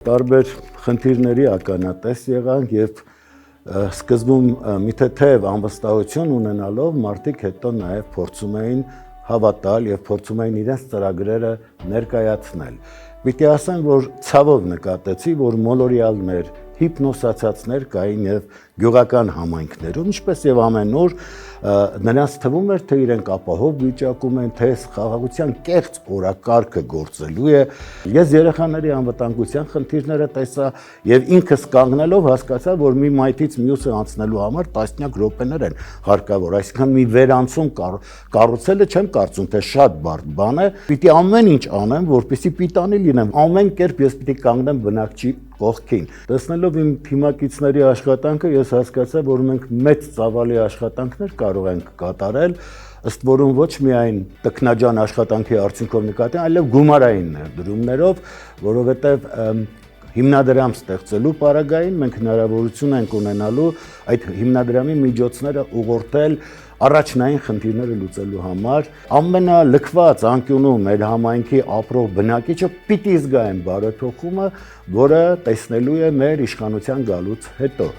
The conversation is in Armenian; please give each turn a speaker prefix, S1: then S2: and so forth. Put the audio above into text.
S1: Տարբեր խնդիրների ականատես եղանք եւ սկզբում մի թեթև անվստահություն ունենալով մարդիկ հետո նաեւ փորձում էին հավատալ եւ փորձում էին իրենց ծրագրերը ներկայացնել։ Պիտի ասեմ, որ ցավով նկատեցի, որ մոլորյալներ, հիպնոսացածներ կային եւ գյուղական համայնքներում, ինչպես եւ ամեն օր նրանց թվում էր, թե իրենք ապահով վիճակում են, թե խաղաղության կեղծ օրակարգը գործելու է։ Ես երեխաների անվտանգության խնդիրները տեսա եւ ինքս կանգնելով հասկացա, որ մի մայթից մյուսը անցնելու համար տասնյակ րոպեներ են հարկավոր, այսինքն մի վերանցում կառուցելը չեմ կարծում, թե շատ բարդ բան է, պիտի ամեն ինչ անեմ, որպեսզի պիտանի լինեմ, ամեն կերպ ես պիտի կանգնեմ բնակչի կողքին։ Տեսնելով իմ թիմակիցների աշխատանքը, ես հասկացա, որ մենք մեծ ծավալի աշխատանքներ կարող ենք կատարել, ըստ որում ոչ միայն տքնաջան աշխատանքի արդյունքով նկատի, այլև գումարային ներդրումներով, որովհետև հիմնադրամ ստեղծելու պարագային մենք հնարավորություն ենք ունենալու այդ հիմնադրամի միջոցները ուղղորդել առաջնային խնդիրները լուծելու համար ամենալքված անկյունում մեր համայնքի ապրող բնակիչը պիտի զգա այն բարեփոխումը, որը տեսնելու է մեր իշխանության գալուց հետո։